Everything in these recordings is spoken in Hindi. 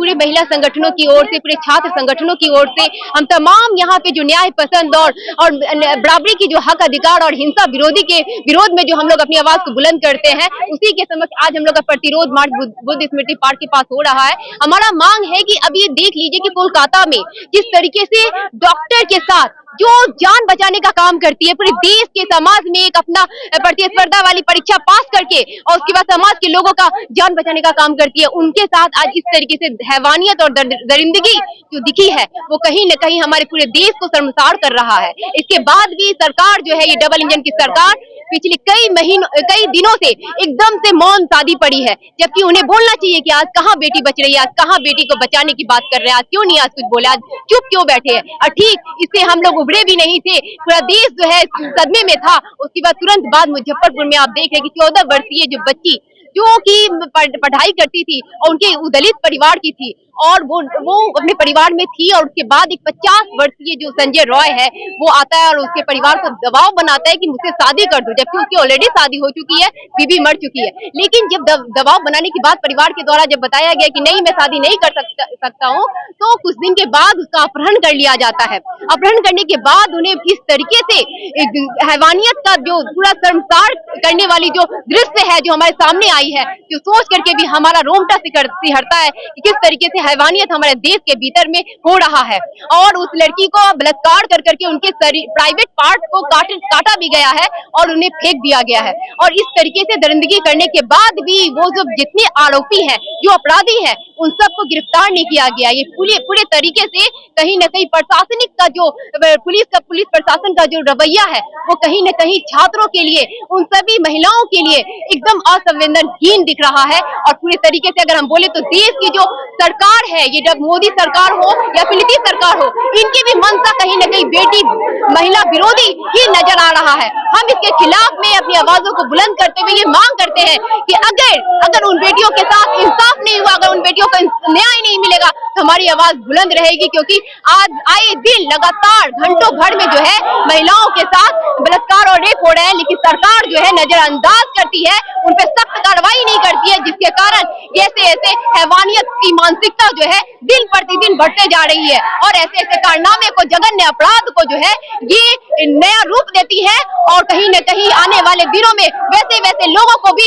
पूरे महिला संगठनों की ओर से, पूरे छात्र संगठनों की ओर से हम तमाम यहाँ पे जो न्याय पसंद और बराबरी की जो हक अधिकार और हिंसा विरोधी के विरोध में जो हम लोग अपनी आवाज को बुलंद करते हैं, उसी के समक्ष आज हम लोग का प्रतिरोध मार्च बुद्ध स्मृति पार्क के पास हो रहा है। हमारा मांग है कि अब ये देख लीजिए कि कोलकाता में जिस तरीके से डॉक्टर के साथ जो जान बचाने का काम करती है, पूरे देश के समाज में एक अपना प्रतिस्पर्धा वाली परीक्षा पास करके और उसके बाद समाज के लोगों का जान बचाने का काम करती है, उनके साथ आज इस तरीके से हैवानियत और दरिंदगी जो दिखी है वो कहीं न कहीं हमारे पूरे देश को शर्मसार कर रहा है। इसके बाद भी सरकार जो है, ये डबल इंजन की सरकार पिछले कई दिनों से एकदम से मौन साधी पड़ी है, जबकि उन्हें बोलना चाहिए कि आज कहाँ बेटी बच रही है, आज कहाँ बेटी को बचाने की बात कर रहे हैं, आज क्यों नहीं आज कुछ बोले, आज चुप क्यों बैठे हैं। और ठीक इससे हम लोग उभरे भी नहीं थे, पूरा देश जो है सदमे में था। उसके बाद तुरंत बाद मुजफ्फरपुर में आप देख रहे हैं कि 14 वर्षीय जो बच्ची जो कि पढ़ाई करती थी और उनके दलित परिवार की थी और वो अपने परिवार में थी, और उसके बाद एक 50 वर्षीय जो संजय रॉय है वो आता है और उसके परिवार को दबाव बनाता है कि मुझसे शादी कर दो, जबकि उसकी ऑलरेडी शादी हो चुकी है, बीबी मर चुकी है। लेकिन जब दबाव बनाने के बाद परिवार के द्वारा जब बताया गया कि नहीं मैं शादी नहीं कर सकता हूँ, तो कुछ दिन के बाद उसका अपहरण कर लिया जाता है। अपहरण करने के बाद उन्हें इस तरीके से हैवानियत का जो पूरा शर्मसार करने वाली जो दृश्य है जो हमारे सामने आई है, जो सोच करके भी हमारा रोंगटा सिहरता है कि किस तरीके से हैवानियत हमारे देश के भीतर में हो रहा है। और उस लड़की को बलात्कार कर करके उनके प्राइवेट पार्ट को काटा भी गया है और उन्हें फेंक दिया गया है। और इस तरीके से दरिंदगी करने के बाद भी वो जो जितने आरोपी हैं, जो अपराधी हैं, उन सबको गिरफ्तार नहीं किया गया। ये पूरे तरीके से कहीं न कहीं प्रशासनिक का जो पुलिस प्रशासन का जो रवैया है वो कहीं न कहीं छात्रों के लिए, उन सभी महिलाओं के लिए एकदम असंवेदनहीन दिख रहा है। और पूरे तरीके से अगर हम बोले तो देश की जो सरकार है, ये जब मोदी सरकार हो या फिर नीतीश सरकार हो, इनकी भी मंशा कहीं न कहीं बेटी महिला विरोधी ही नजर आ रहा है। हम इसके खिलाफ में अपनी आवाजों को बुलंद करते हुए ये मांग करते हैं कि अगर उन बेटियों के साथ इंसाफ नहीं हुआ, अगर उन बेटियों को न्याय नहीं मिलेगा तो हमारी आवाज बुलंद रहेगी। क्योंकि आज आए दिन लगातार घंटों भर में जो है महिलाओं के साथ बलात्कार और रेप हो रहे हैं, लेकिन सरकार जो है नजरअंदाज करती है, उन पर सख्त कार्रवाई नहीं करती है, जिसके कारण ऐसे हैवानियत की मानसिकता जो है दिन प्रतिदिन बढ़ते जा रही है। और ऐसे कारनामे को, जघन्य अपराध को जो है ये नया रूप देती है और कहीं न कहीं आने वाले दिनों में वैसे लोगों को भी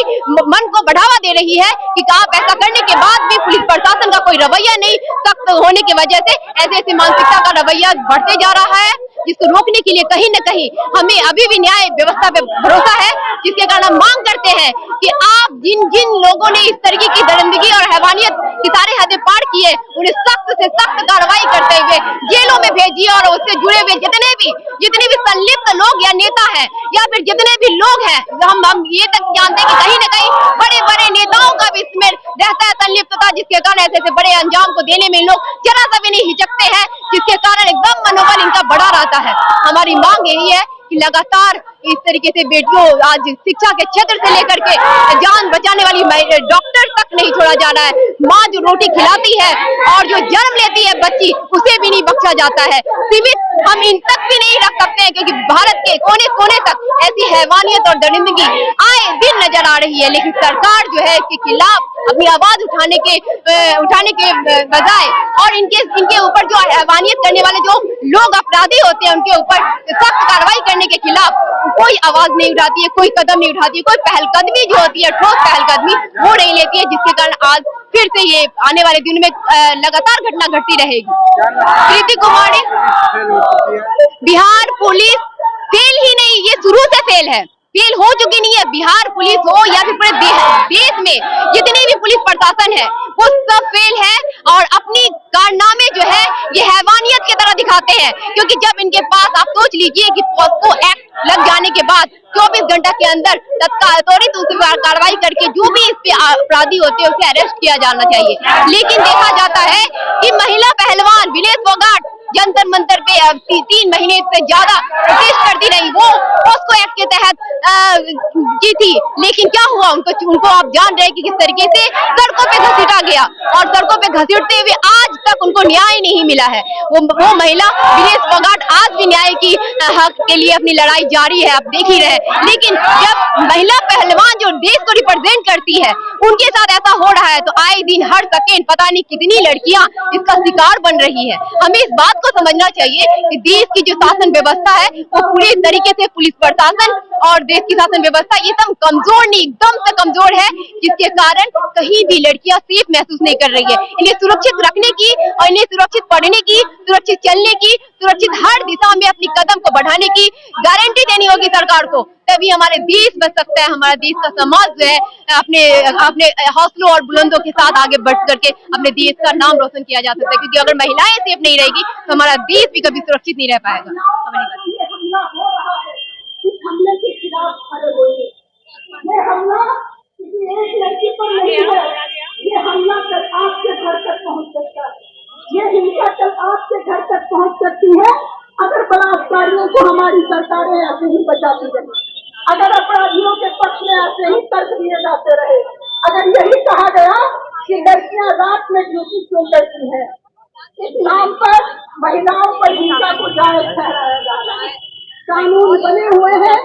मन को बढ़ावा दे रही है कि आप ऐसा करने के बाद भी पुलिस प्रशासन का कोई रवैया नहीं, सख्त होने की वजह से ऐसे मानसिकता का रवैया बढ़ते जा रहा है, जिसको रोकने के लिए कहीं न कहीं हमें अभी भी न्याय व्यवस्था पे भरोसा है। जिसके कारण हम मांग करते हैं कि आप जिन लोगों ने इस तरीके की दरिंदगी और हैवानियत की सारे हदें पार की है, उन्हें सख्त से सख्त कार्रवाई करते हुए जेलों में भेजिए और उससे जुड़े हुए जितने भी संलिप्त लोग या नेता हैं या फिर जितने भी लोग हैं, हम ये तक जानते हैं कि कहीं न कहीं बड़े नेताओं का भी इसमें रहता है संलिप्तता, जिसके कारण ऐसे बड़े अंजाम को देने में लोग जरा सा भी नहीं हिचकते हैं, जिसके कारण एकदम मनोबल इनका बढ़ा रहता है। हमारी मांग यही है कि लगातार इस तरीके से बेटियों, आज शिक्षा के क्षेत्र से लेकर के जान बचाने वाली डॉक्टर तक नहीं छोड़ा जा रहा है। माँ जो रोटी खिलाती है और जो जन्म लेती है बच्ची, उसे भी नहीं बख्शा जाता है। सीमित हम इन तक भी नहीं रख सकते हैं, क्योंकि भारत के कोने कोने तक ऐसी हैवानियत और दरिंदगी आए दिन नजर आ रही है। लेकिन सरकार जो है इसके खिलाफ अपनी आवाज उठाने के बजाय और इनके ऊपर जो हैवानियत करने वाले जो लोग अपराधी होते हैं, उनके ऊपर सख्त कार्रवाई करने के खिलाफ कोई आवाज नहीं उठाती है, कोई कदम नहीं उठाती है, कोई पहलकदमी जो होती है, ठोस पहलकदमी वो नहीं लेती है, जिसके कारण आज फिर से ये आने वाले दिनों में लगातार घटना घटती रहेगी। कृति कुमारी, बिहार पुलिस फेल ही नहीं, ये शुरू से फेल है, फेल हो चुकी नहीं है। बिहार पुलिस हो या फिर पूरे देश में जितने भी पुलिस प्रशासन है वो सब फेल है और अपनी कारनामे जो है ये हैवानियत की तरह दिखाते हैं। क्योंकि जब इनके पास, आप सोच लीजिए कि पॉस्को एक्ट लग जाने के बाद 24 घंटा के अंदर तत्काल त्वरित उस पर कार्रवाई करके जो भी इस पे अपराधी होते हैं उसे अरेस्ट किया जाना चाहिए। लेकिन देखा जाता है कि महिला पहलवान विनेश फोगाट जंतर मंतर पे 3 महीने से ज्यादा प्रोटेस्ट करती रही, वो पॉस्को एक्ट के तहत की थी, लेकिन क्या हुआ उनको आप जान रहे हैं कि किस तरीके से सड़कों पे घसीटा गया, और सड़कों पे घसीटते हुए आज तक उनको न्याय नहीं मिला है। वो महिला विनेश फोगाट आज भी न्याय की हक के लिए अपनी लड़ाई जारी है, आप देख ही रहे। लेकिन जब महिला पहलवान जो देश को रिप्रेजेंट करती है उनके साथ ऐसा हो रहा है, तो आए दिन हर सेकेंड पता नहीं कितनी लड़कियां इसका शिकार बन रही है। हमें इस बात को समझना चाहिए कि देश की जो शासन व्यवस्था है वो पूरे तरीके से पुलिस प्रशासन और देश की शासन व्यवस्था ये सब कमजोर नहीं, एकदम से कमजोर है, जिसके कारण कहीं भी लड़कियां सेफ महसूस नहीं कर रही है। इन्हें सुरक्षित रखने की और इन्हें सुरक्षित पढ़ने की, सुरक्षित चलने की, सुरक्षित हर दिशा में अपनी कदम को बढ़ाने की गारंटी देनी होगी सरकार को, तभी हमारे देश बच सकता है। हमारा देश का समाज जो है अपने हौसलों और बुलंदों के साथ आगे बढ़ करके अपने देश का नाम रोशन किया जा सकता है, क्योंकि अगर महिलाएं सेफ नहीं रहेगी तो हमारा देश भी कभी सुरक्षित नहीं रह पाएगा। हमले के खिलाफ खड़े होइए। ये हमला किसी एक लड़की पर नहीं है, ये हमला कल आपके घर तक पहुंच सकता है, ये हिंसा कल आपके घर तक पहुंच सकती है अगर बलात्कारियों को हमारी सरकारें ऐसे ही बचाती रही, अगर अपराधियों के पक्ष में ऐसे ही तर्क दिए जाते रहे, अगर यही कहा गया कि लड़कियां रात में ड्यूटी क्यों करती हैं, इस नाम पर महिलाओं पर हिंसा को जायज ठहराया जा रहा है। कानून बने हुए हैं।